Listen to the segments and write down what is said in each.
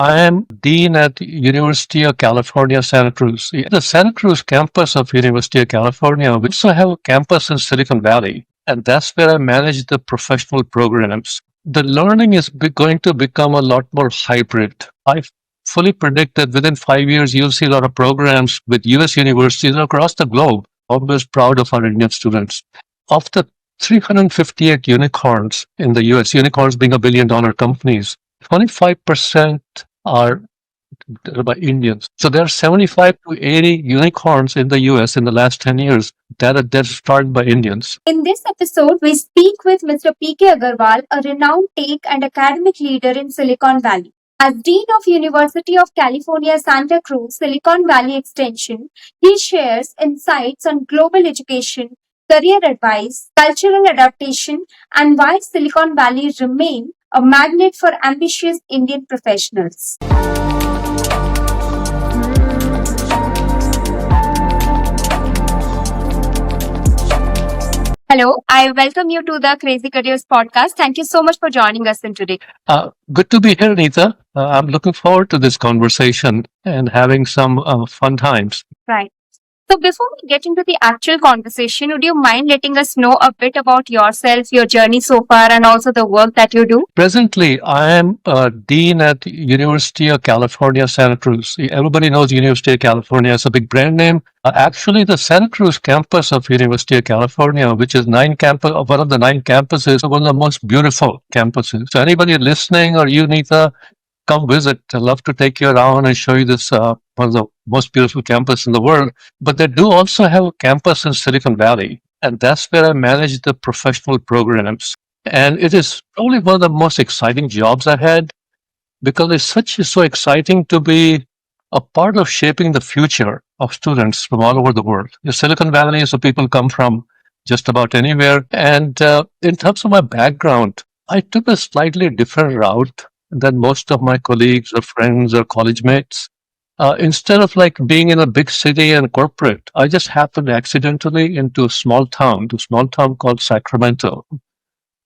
I am Dean at University of California, Santa Cruz. The Santa Cruz campus of University of California, we also have a campus in Silicon Valley, and that's where I manage the professional programs. The learning is going to become a lot more hybrid. I fully predict that within 5 years, you'll see a lot of programs with US universities across the globe. Always proud of our Indian students. Of the 358 unicorns in the US, unicorns being $1 billion companies, 25% are by Indians. So there are 75 to 80 unicorns in the US in the last 10 years that are started by Indians. In this episode, we speak with Mr. P.K. Agarwal, a renowned tech and academic leader in Silicon Valley. As Dean of University of California, Santa Cruz, Silicon Valley Extension, he shares insights on global education, career advice, cultural adaptation, and why Silicon Valley remain a magnet for ambitious Indian professionals. Hello, I welcome you to the Crazy Careers podcast. Thank you so much for joining us in today. Good to be here, Nita. I'm looking forward to this conversation and having some fun times. Right. So before we get into the actual conversation, would you mind letting us know a bit about yourself, your journey so far, and also the work that you do? Presently, I am Dean at University of California, Santa Cruz. Everybody knows University of California. It's a big brand name. Actually, the Santa Cruz campus of University of California, which is one of the 9 campuses, one of the most beautiful campuses. So anybody listening or you, Nita, come visit. I'd love to take you around and show you this one of the most beautiful campus in the world. But they do also have a campus in Silicon Valley, and that's where I manage the professional programs. And it is probably one of the most exciting jobs I had because it's so exciting to be a part of shaping the future of students from all over the world. The Silicon Valley, so people come from just about anywhere. And in terms of my background, I took a slightly different route than most of my colleagues or friends or college mates. Instead of like being in a big city and corporate, I just happened accidentally into a small town, called Sacramento,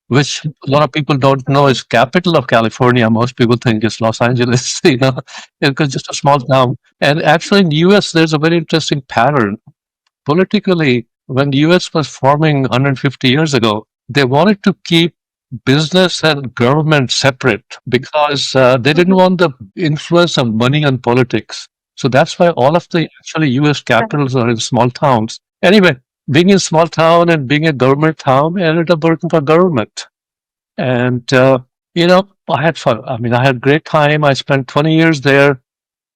which a lot of people don't know is capital of California. Most people think it's Los Angeles, it's just a small town. And actually in the US, there's a very interesting pattern. Politically, when the US was forming 150 years ago, they wanted to keep business and government separate because they didn't want the influence of money on politics. So that's why all of the actually US capitals are in small towns. Anyway, being in small town and being a government town, I ended up working for government. And, I had fun. I mean, I had a great time. I spent 20 years there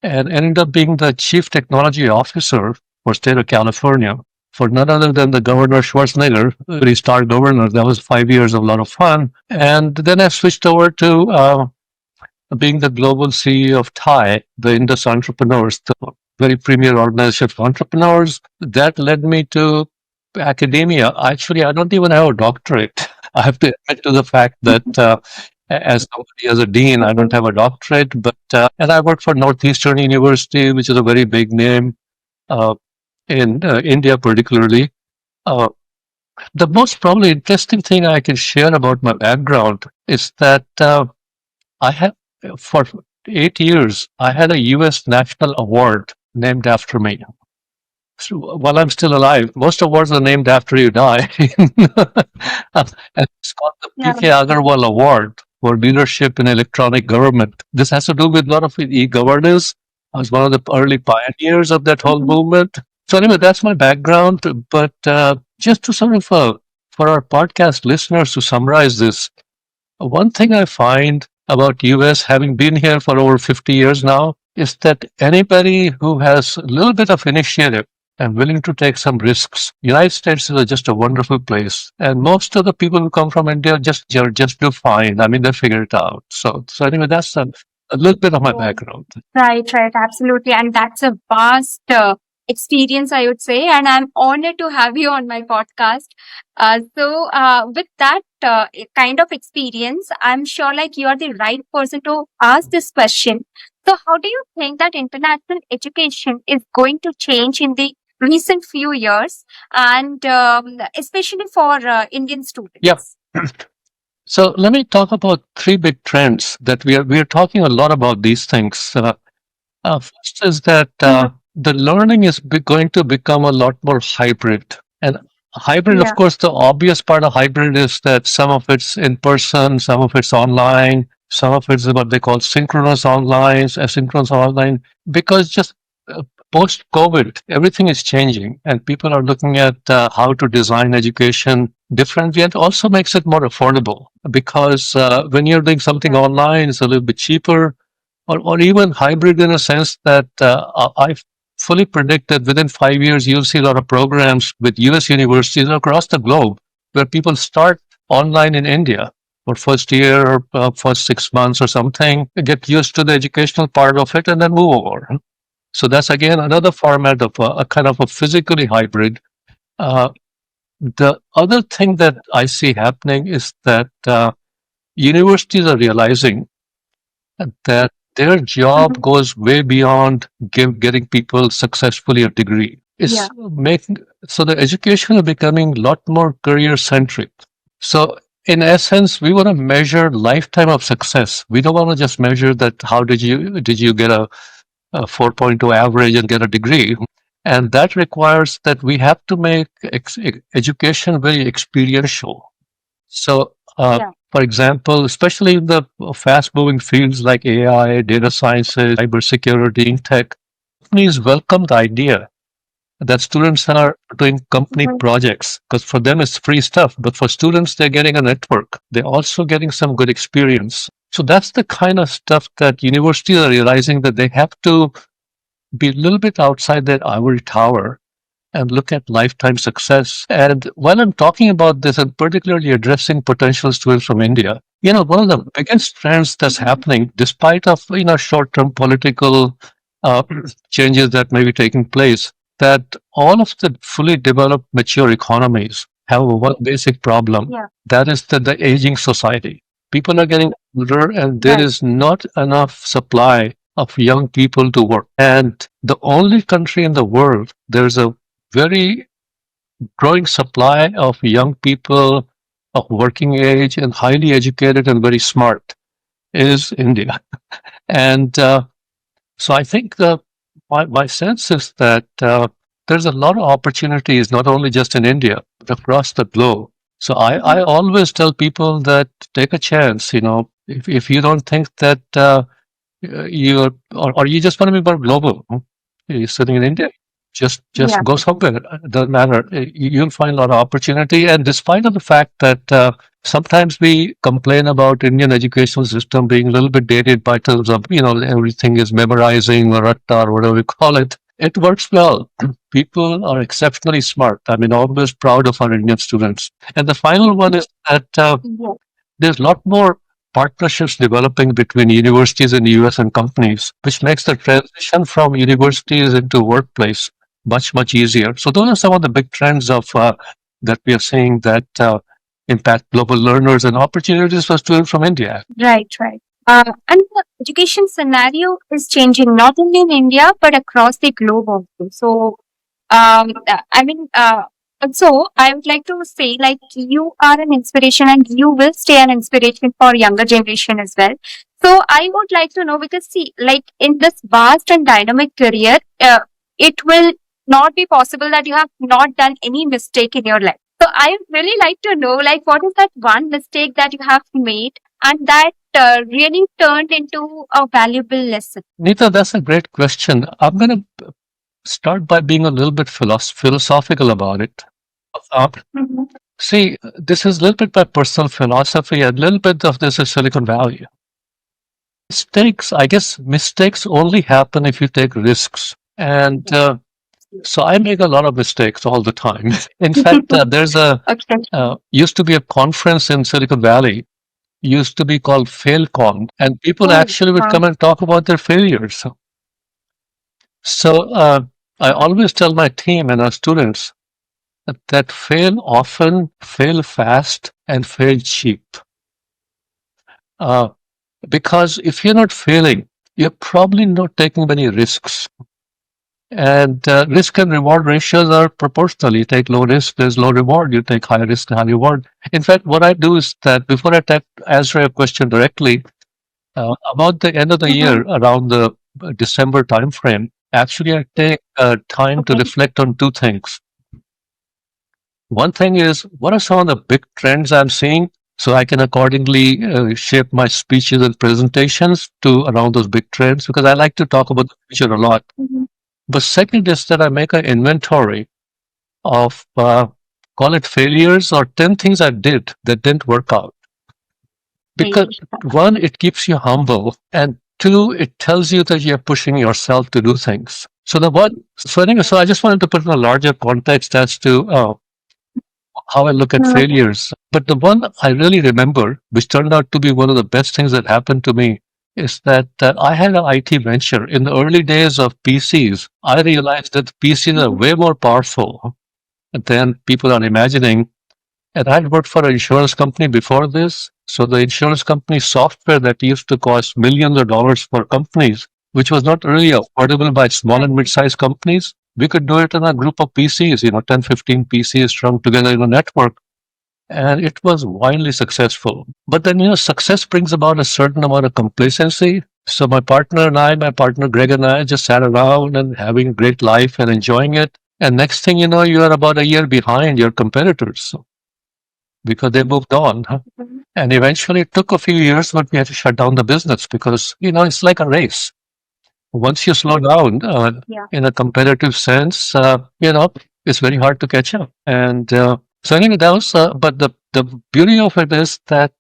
and ended up being the chief technology officer for state of California for none other than the Governor Schwarzenegger, the star governor. That was 5 years of a lot of fun. And then I switched over to being the global CEO of TIE, the Indus Entrepreneurs, the very premier organization for entrepreneurs. That led me to academia. Actually, I don't even have a doctorate. I have to admit to the fact that as somebody as a dean, I don't have a doctorate, but and I work for Northeastern University, which is a very big name uh, in India, particularly. Uh, the most probably interesting thing I can share about my background is that I have for 8 years I had a U.S. National Award named after me. So while I'm still alive, most awards are named after you die. And it's called the Yeah. P.K. Agarwal Award for Leadership in Electronic Government. This has to do with a lot of e-governance. I was one of the early pioneers of that whole movement. So anyway, that's my background. But just to sort of, for our podcast listeners to summarize this, one thing I find about US, having been here for over 50 years now, is that anybody who has a little bit of initiative and willing to take some risks, United States is just a wonderful place. And most of the people who come from India just do fine. I mean, they figure it out. So anyway, that's a little bit of my background. Right, absolutely. And that's a vast experience, I would say. And I'm honored to have you on my podcast. With that kind of experience, I'm sure like you are the right person to ask this question. So, how do you think that international education is going to change in the recent few years, and especially for Indian students? Yep. So let me talk about three big trends that we are talking a lot about these things. First is that the learning is going to become a lot more hybrid. And hybrid, of Yeah. course, the obvious part of hybrid is that some of it's in person, some of it's online, some of it's what they call synchronous online, asynchronous online, because just uh, post COVID, everything is changing and people are looking at how to design education differently and also makes it more affordable because when you're doing something Yeah. online, it's a little bit cheaper or even hybrid in a sense that I fully predict that within 5 years, you'll see a lot of programs with US universities across the globe where people start online in India for first year or first 6 months or something, get used to the educational part of it and then move over. So that's again another format of a kind of a physically hybrid. Uh, the other thing that I see happening is that universities are realizing that their job Mhm. goes way beyond getting people successfully a degree. Yeah. It's making so the education is becoming a lot more career centric. So in essence, we want to measure lifetime of success. We don't want to just measure that how did you get a 4.2 average and get a degree. And that requires that we have to make education very experiential. So, Yeah. for example, especially in the fast-moving fields like AI, data sciences, cybersecurity, tech, companies welcome the idea that students are doing company Mhm. projects because for them it's free stuff. But for students, they're getting a network. They're also getting some good experience. So that's the kind of stuff that universities are realizing that they have to be a little bit outside their ivory tower and look at lifetime success. And while I'm talking about this and particularly addressing potential students from India, one of the biggest trends that's happening, despite of short-term political uh, changes that may be taking place, that all of the fully developed mature economies have one basic problem. Yeah. That is that the aging society. People are getting older, and there Right. is not enough supply of young people to work. And the only country in the world there's a very growing supply of young people of working age and highly educated and very smart is India. And so I think my sense is that there's a lot of opportunities, not only just in India, but across the globe. So I Mhm. always tell people that take a chance, if you don't think that you're or you just want to be more global. You're sitting in India. Just Yeah. go somewhere. It doesn't matter. You'll find a lot of opportunity. And despite of the fact that sometimes we complain about Indian educational system being a little bit dated by terms of everything is memorizing or ratta or whatever we call it. It works well. People are exceptionally smart. I mean, always proud of our Indian students. And the final one is that Yeah. there's a lot more partnerships developing between universities in the US and companies, which makes the transition from universities into workplace much, much easier. So those are some of the big trends of that we are seeing that impact global learners and opportunities for students from India. Right. Right. And the education scenario is changing not only in India but across the globe also. So, I mean, so I would like to say, like, you are an inspiration, and you will stay an inspiration for younger generation as well. So, I would like to know because see, like in this vast and dynamic career, it will not be possible that you have not done any mistake in your life. So, I would really like to know, like, what is that one mistake that you have made and that really turned into a valuable lesson? Nita, that's a great question. I'm going to start by being a little bit philosophical about it. Uh, Mhm. See, this is a little bit my personal philosophy, a little bit of this is Silicon Valley. I guess mistakes only happen if you take risks. And so I make a lot of mistakes all the time. In fact, there's Okay. used to be a conference in Silicon Valley, used to be called FailCon, and people Oh, actually would wow. come and talk about their failures. So I always tell my team and our students that fail often, fail fast, and fail cheap. Uh, because if you're not failing, you're probably not taking many risks. And risk and reward ratios are proportional. You take low risk, there's low reward. You take high risk, high reward. In fact, what I do is that before I answer your question directly, about the end of the Mm-hmm. year, around the December timeframe, actually I take time to Okay. reflect on two things. One thing is, what are some of the big trends I'm seeing? So I can accordingly shape my speeches and presentations to around those big trends because I like to talk about the future a lot. Mm-hmm. But second is that I make an inventory of call it failures or 10 things I did that didn't work out. Because one, it keeps you humble, and two, it tells you that you're pushing yourself to do things. So the one, so anyway, so I just wanted to put in a larger context as to how I look at failures. But the one I really remember, which turned out to be one of the best things that happened to me, is that I had an IT venture in the early days of PCs. I realized that PCs are way more powerful than people are imagining. And I'd worked for an insurance company before this. So the insurance company software that used to cost millions of dollars for companies, which was not really affordable by small and mid-sized companies, we could do it in a group of PCs, 10, 15 PCs strung together in a network. And it was wildly successful. But then, success brings about a certain amount of complacency. So my partner and I, my partner Greg and I just sat around and having a great life and enjoying it. And next thing you know, you are about a year behind your competitors because they moved on. And eventually it took a few years, but we had to shut down the business because, it's like a race. Once you slow down Yeah. in a competitive sense, it's very hard to catch up. And so anyway, that was, but the beauty of it is that,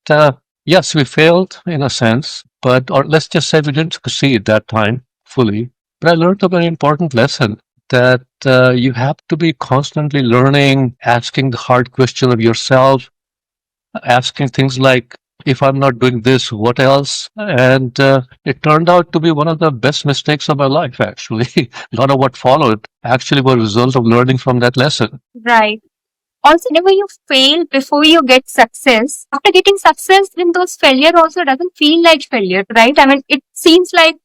yes, we failed in a sense, or let's just say we didn't succeed that time fully. But I learned a very important lesson that you have to be constantly learning, asking the hard question of yourself, asking things like, if I'm not doing this, what else? And it turned out to be one of the best mistakes of my life, actually. A lot of what followed actually were a result of learning from that lesson. Right. Also, whenever you fail before you get success, after getting success, then those failure also doesn't feel like failure, right? I mean, it seems like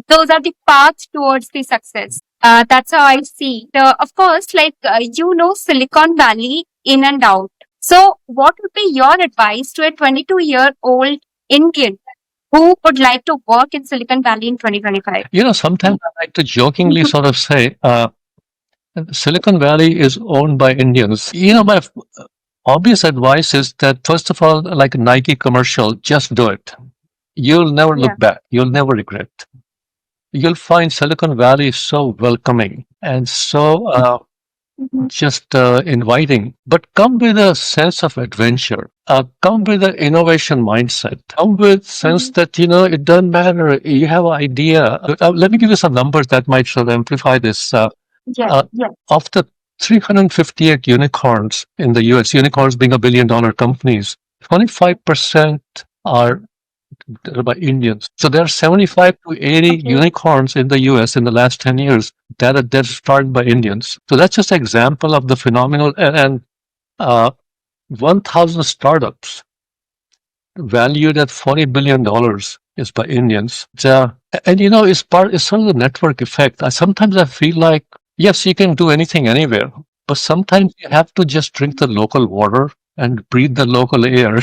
those are the paths towards the success. That's how I see. Of course, Silicon Valley in and out. So, what would be your advice to a 22-year-old Indian who would like to work in Silicon Valley in 2025? Sometimes I like to jokingly sort of say, Silicon Valley is owned by Indians. My obvious advice is that, first of all, like a Nike commercial, just do it. You'll never look back. You'll never regret. You'll find Silicon Valley so welcoming and so just inviting, but come with a sense of adventure. Come with an innovation mindset. Come with sense that it doesn't matter. You have an idea. Let me give you some numbers that might sort of amplify this. Of the 358 unicorns in the US, unicorns being $1 billion companies, 25% are by Indians. So there are 75 to 80 unicorns in the US in the last 10 years that are started by Indians. So that's just an example of the phenomenal, and 1,000 startups valued at $40 billion is by Indians. It's sort of the network effect. Sometimes I feel like, yes, you can do anything anywhere, but sometimes you have to just drink the local water and breathe the local air.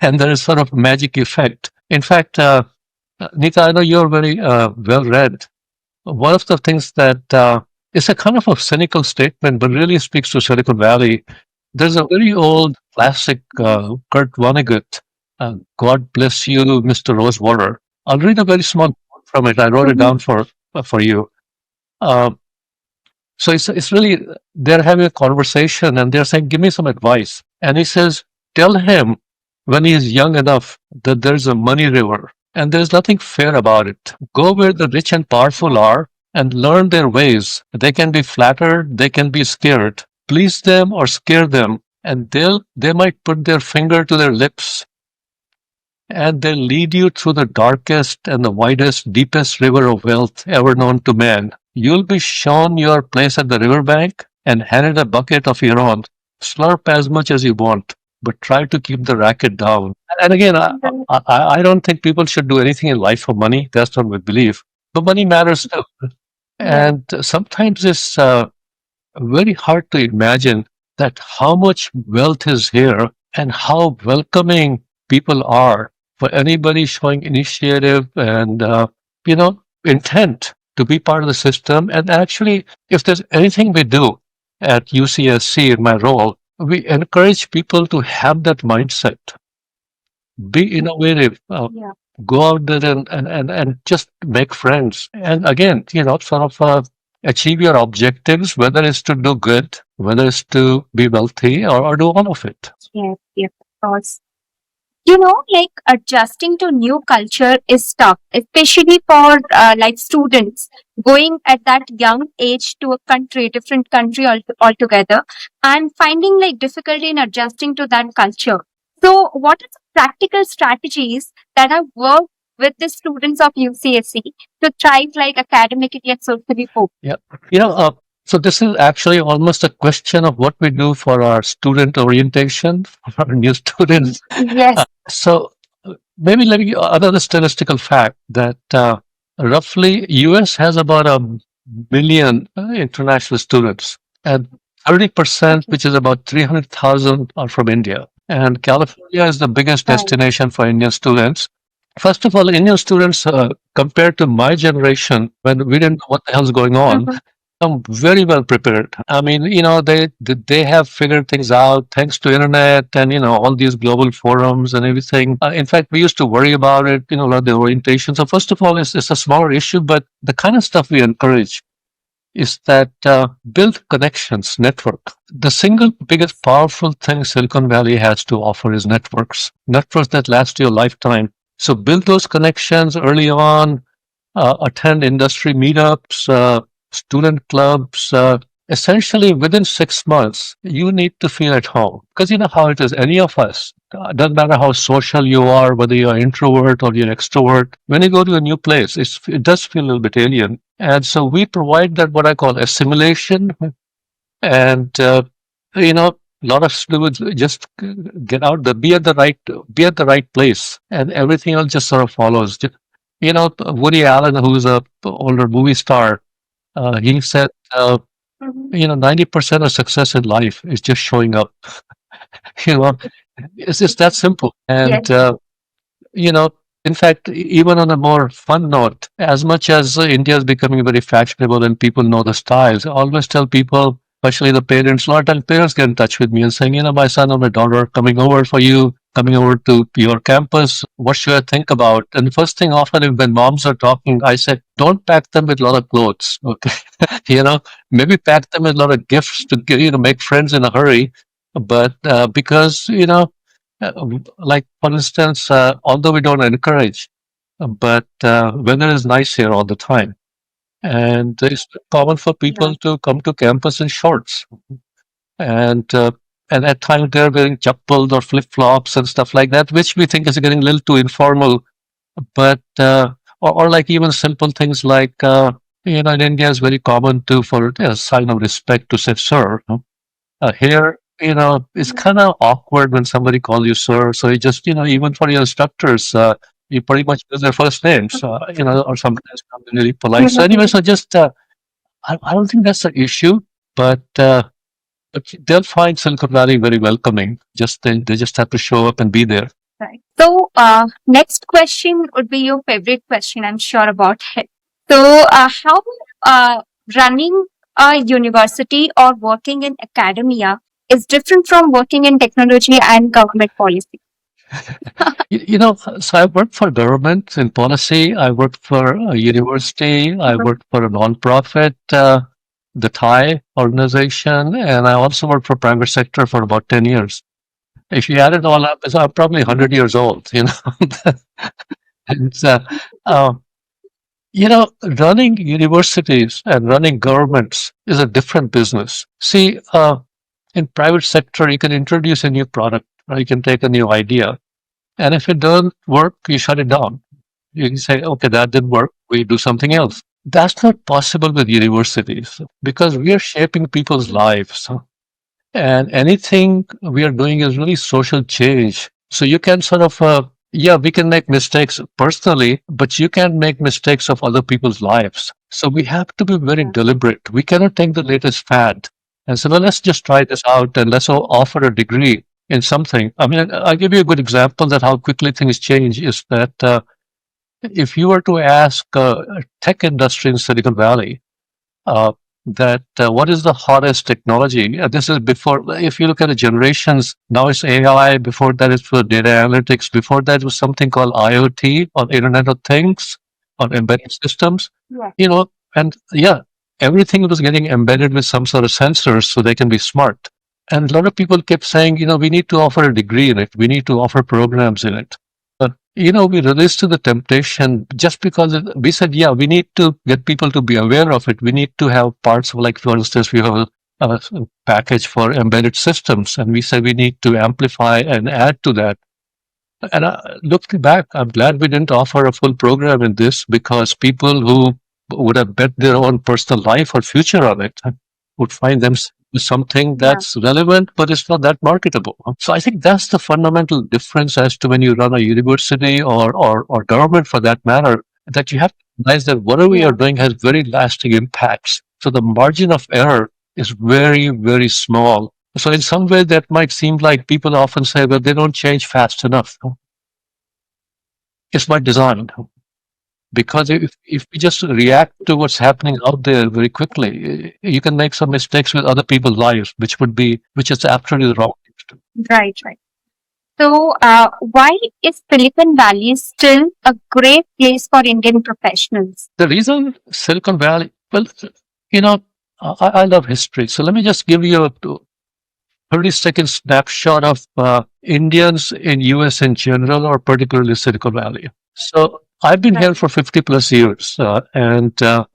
And there is sort of magic effect. In fact, Nita, I know you're very well read. One of the things that is a kind of a cynical statement, but really speaks to Silicon Valley. There's a very old classic, Kurt Vonnegut, God bless you, Mr. Rosewater. I'll read a very small quote from it. I wrote it down for you. So it's really, they're having a conversation and they're saying, give me some advice. And he says, tell him when he is young enough that there's a money river and there's nothing fair about it. Go where the rich and powerful are and learn their ways. They can be flattered, they can be scared. Please them or scare them, and they might put their finger to their lips and they'll lead you through the darkest and the widest, deepest river of wealth ever known to man. You'll be shown your place at the riverbank and handed a bucket of your own. Slurp as much as you want, but try to keep the racket down. And again, I don't think people should do anything in life for money. That's not my belief. But money matters too. Yeah. And sometimes it's very hard to imagine that how much wealth is here and how welcoming people are for anybody showing initiative and intent to be part of the system. And actually, if there's anything we do at UCSC in my role, we encourage people to have that mindset, be innovative, Yeah. go out there and just make friends. And again, sort of achieve your objectives, whether it's to do good, whether it's to be wealthy, or do all of it. Yes. Yes. Of course. Like adjusting to new culture is tough, especially for like students going at that young age to a country, different country altogether, and finding like difficulty in adjusting to that culture. So, what are the practical strategies that have worked with the students of UCSC to thrive like academically and socially focused? Yeah. So this is actually almost a question of what we do for our student orientation, for our new students. Yes. So maybe let me give you another statistical fact that roughly US has about a million international students, and 30%, which is about 300,000, are from India. And California is the biggest Right. destination for Indian students. First of all, Indian students, compared to my generation, when we didn't know what the hell's going on, Mhm. come very well prepared. I mean, they have figured things out thanks to internet and all these global forums and everything. In fact, we used to worry about it, a lot of the orientation. So first of all, it's a smaller issue, but the kind of stuff we encourage is that build connections, network. The single biggest powerful thing Silicon Valley has to offer is networks that last you a lifetime. So build those connections early on, attend industry meetups, student clubs. Essentially, within 6 months, you need to feel at home because you know how it is. Any of us, doesn't matter how social you are, whether you're introvert or you're extrovert. When you go to a new place, it does feel a little bit alien, and so we provide that what I call assimilation, and a lot of students just get out there, be at the right place, and everything else just sort of follows. Woody Allen, who's a older movie star, he said, Mhm. 90% of success in life is just showing up. you know, it's just that simple. Yes. And you know, in fact, even on a more fun note, as much as India is becoming very fashionable and people know the styles, I always tell people, especially the parents, a lot of times parents get in touch with me and saying, my son or my daughter are coming over for you, coming over to your campus. What should I think about? And the first thing often when moms are talking, I say, don't pack them with a lot of clothes. Okay. Maybe pack them with a lot of gifts to make friends in a hurry. But because, like for instance, although we don't encourage, but weather is nice here all the time, and it's common for Yeah. people to come to campus in shorts, and uh, and at times they're wearing chappals or flip flops and stuff like that, which we think is getting a little too informal. But or like even simple things like in India is very common to for a sign of respect to say sir. Here, it's kind of awkward when somebody calls you sir. So you just, even for your instructors, you pretty much use their first names, or sometimes come really polite. So anyway, so just, I don't think that's an issue, but they'll find Silicon Valley very welcoming. They just have to show up and be there. Right. So, next question would be your favorite question, I'm sure about it. So, how running a university or working in academia is different from working in technology and government policy? So I worked for government in policy. I worked for a university. I Mhm. worked for a nonprofit, the Thai organization, and I also worked for private sector for about 10 years. If you add it all up, I'm probably 100 years old, And, uh, running universities and running governments is a different business. See, in private sector, you can introduce a new product or you can take a new idea. And if it doesn't work, you shut it down. You can say, okay, that didn't work. We do something else. That's not possible with universities because we are shaping people's lives. And anything we are doing is really social change. So you can sort of, Yeah, we can make mistakes personally, but you can't make mistakes of other people's lives. So we have to be very deliberate. We cannot take the latest fad and say, well, let's just try this out and let's all offer a degree in something. I mean, I'll give you a good example that how quickly things change is that if you were to ask tech industry in Silicon Valley, uh, that what is the hottest technology? This is before, if you look at the generations, now it's AI, before that it's for data analytics, before that was something called IoT, or Internet of Things, or embedded systems, you know, and yeah, everything was getting embedded with some sort of sensors so they can be smart. And a lot of people kept saying, we need to offer a degree in it, we need to offer programs in it. We resisted the temptation just because we said, yeah, we need to get people to be aware of it. We need to have parts of, like, for instance, we have a package for embedded systems, and we said we need to amplify and add to that. And looking back, I'm glad we didn't offer a full program in this, because people who would have bet their own personal life or future on it would find them something that's relevant, but it's not that marketable. So I think that's the fundamental difference as to when you run a university or government for that matter, that you have to realize that whatever you're doing has very lasting impacts. So the margin of error is very, very small. So in some way that might seem like people often say, well, they don't change fast enough. It's by design. Because if we just react to what's happening out there very quickly, you can make some mistakes with other people's lives, which is absolutely the wrong thing to do. Right, right. So, why is Silicon Valley still a great place for Indian professionals? The reason Silicon Valley, well, you know, I love history. So let me just give you a 30-second snapshot of Indians in US in general, or particularly Silicon Valley. So I've been here for 50 plus years, and so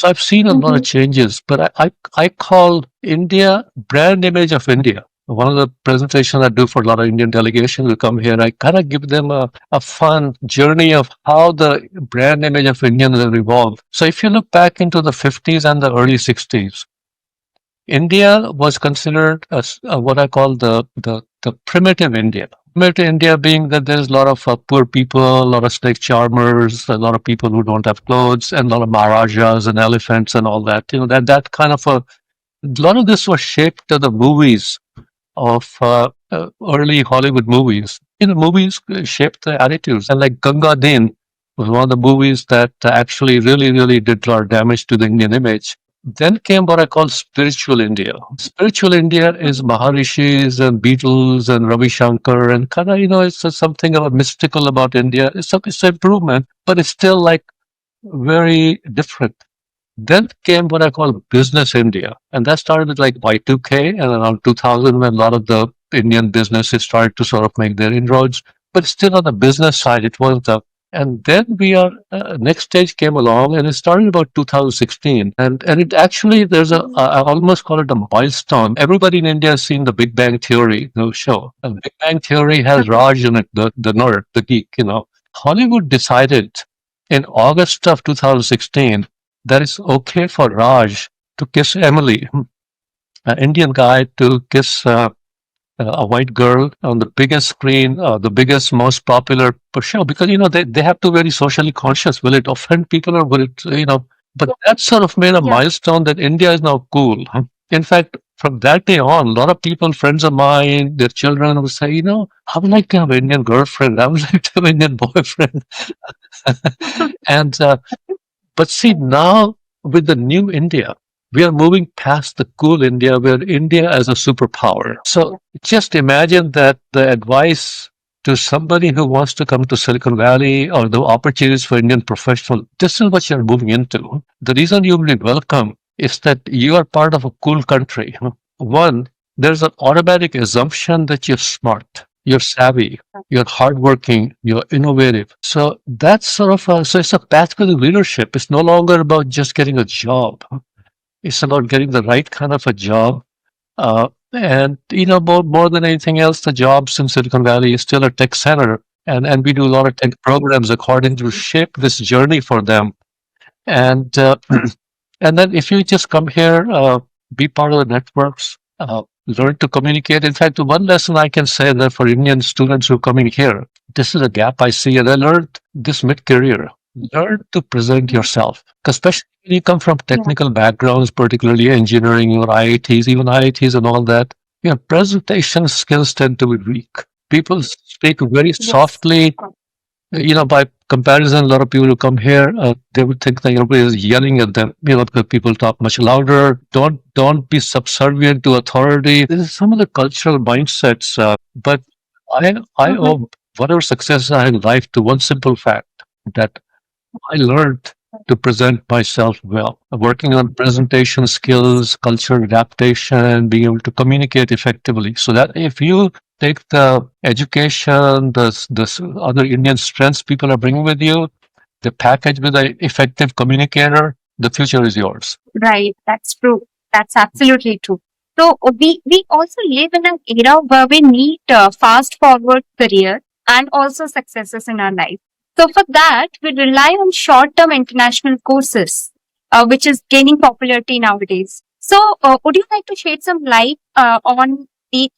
I've seen a lot of changes. But I call India brand image of India. One of the presentations I do for a lot of Indian delegations who come here, I kind of give them a fun journey of how the brand image of Indians have evolved. So if you look back into the 50s and the early 60s, India was considered as what I call the primitive India. Primitive India being that there's a lot of poor people, a lot of snake charmers, a lot of people who don't have clothes, and a lot of Maharajas and elephants and all that. That kind of a lot of this was shaped to the movies of early Hollywood movies. Movies shaped the attitudes. And like Ganga Din was one of the movies that actually really, really did a lot of damage to the Indian image. Then came what I call spiritual India. Spiritual India is Maharishis and Beatles and Ravi Shankar, and kind of, it's something of a mystical about India. It's an improvement, but it's still like very different. Then came what I call business India, and that started with like Y2K and around 2000, when a lot of the Indian businesses started to sort of make their inroads. But still on the business side, it was the and then next stage came along, and it started about 2016. And it actually, I almost call it a milestone. Everybody in India has seen the Big Bang Theory, show. And Big Bang Theory has Raj in it, the nerd, the geek, Hollywood decided in August of 2016 that it's okay for Raj to kiss Emily, an Indian guy to kiss a white girl on the biggest screen, the biggest, most popular show, because they have to be very socially conscious. Will it offend people, or will it, But that sort of made a milestone that India is now cool. In fact, from that day on, a lot of people, friends of mine, their children would say, I would like to have an Indian girlfriend. I would like to have an Indian boyfriend. And but see, now with the new India, we are moving past the cool India, where India as a superpower. So just imagine that the advice to somebody who wants to come to Silicon Valley, or the opportunities for Indian professionals, this is what you're moving into. The reason you will be welcome is that you are part of a cool country. One, there's an automatic assumption that you're smart, you're savvy, you're hardworking, you're innovative. So that's sort of so it's a pathway to leadership. It's no longer about just getting a job. It's about getting the right kind of a job. And, more than anything else, the jobs in Silicon Valley is still a tech center. And we do a lot of tech programs according to shape this journey for them. And, and then if you just come here, be part of the networks, learn to communicate. In fact, one lesson I can say that for Indian students who are coming here, this is a gap I see, and I learned this mid-career. Learn to present yourself, 'cause especially when you come from technical backgrounds, particularly engineering or IITs, even IITs and all that. Presentation skills tend to be weak. People speak very softly. By comparison, a lot of people who come here, they would think that everybody is yelling at them. Because people talk much louder. Don't be subservient to authority. This is some of the cultural mindsets. But I owe whatever success I had in life to one simple fact that I learned to present myself well. Working on presentation skills, cultural adaptation, being able to communicate effectively. So that if you take the education, the other Indian strengths people are bringing with you, the package with an effective communicator, the future is yours. Right, that's true. That's absolutely true. So we also live in an era where we need fast forward career and also successes in our life. So for that, we rely on short term international courses, which is gaining popularity nowadays. So would you like to shed some light on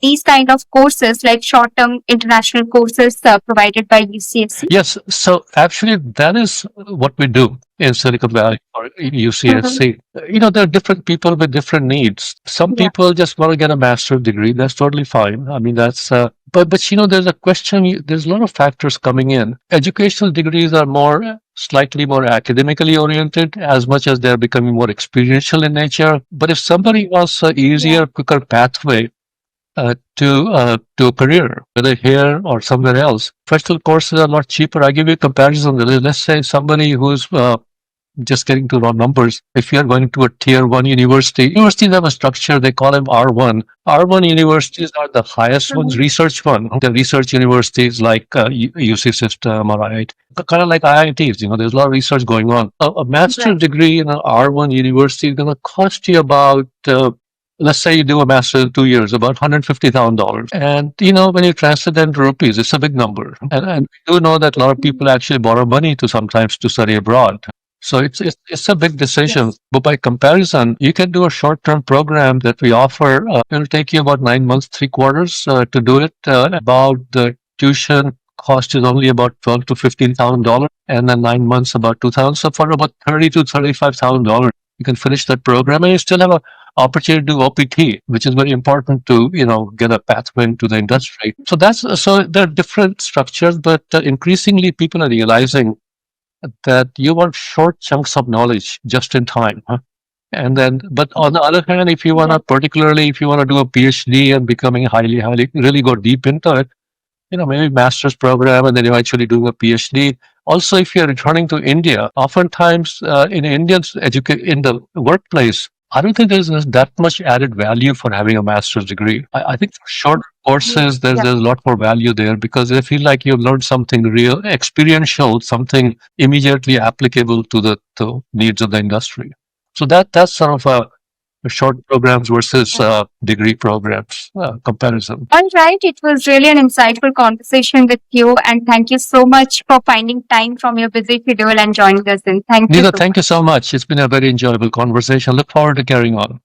these kind of courses, like short term international courses provided by UCSC? Yes, so actually, that is what we do in Silicon Valley or UCSC. There are different people with different needs. Some Yeah. people just want to get a master's degree. That's totally fine. I mean, that's but there's a question. There's a lot of factors coming in. Educational degrees are slightly more academically oriented, as much as they're becoming more experiential in nature. But if somebody wants an easier, quicker pathway to a career, whether here or somewhere else. Professional courses are a lot cheaper. I give you a comparison. Let's say somebody who's just getting to raw numbers. If you're going to a tier 1 universities have a structure, they call them R1. R1 universities are the highest ones, research one. The research universities like UC System or IIT, kind of like IITs, there's a lot of research going on. A master's degree in an R1 university is going to cost you about let's say you do a master's in 2 years, about $150,000. And, when you translate that into rupees, it's a big number. And we do know that a lot of people actually borrow money sometimes to study abroad. So it's a big decision. Yes. But by comparison, you can do a short-term program that we offer. It'll take you about 9 months, 3 quarters to do it. About the tuition cost is only about $12 to $15,000, and then 9 months about $2,000. So for about $30 to $35,000, you can finish that program, and you still have an opportunity to do OPT, which is very important to get a pathway into the industry. So there are different structures, but increasingly people are realizing that you want short chunks of knowledge just in time. And then, but on the other hand, if you want to, particularly if you want to do a PhD and becoming highly, really go deep into it, maybe master's program and then eventually doing a PhD. Also, if you're returning to India, oftentimes in Indians in the workplace, I don't think there's that much added value for having a master's degree. I think for short courses, there's a lot more value there because they feel like you've learned something real, experiential, something immediately applicable to the needs of the industry. So that's sort of a short programs versus degree programs comparison. All right, it was really an insightful conversation with you, and thank you so much for finding time from your busy schedule and joining us in. Thank you. Nita, thank you so much. It's been a very enjoyable conversation. Look forward to carrying on.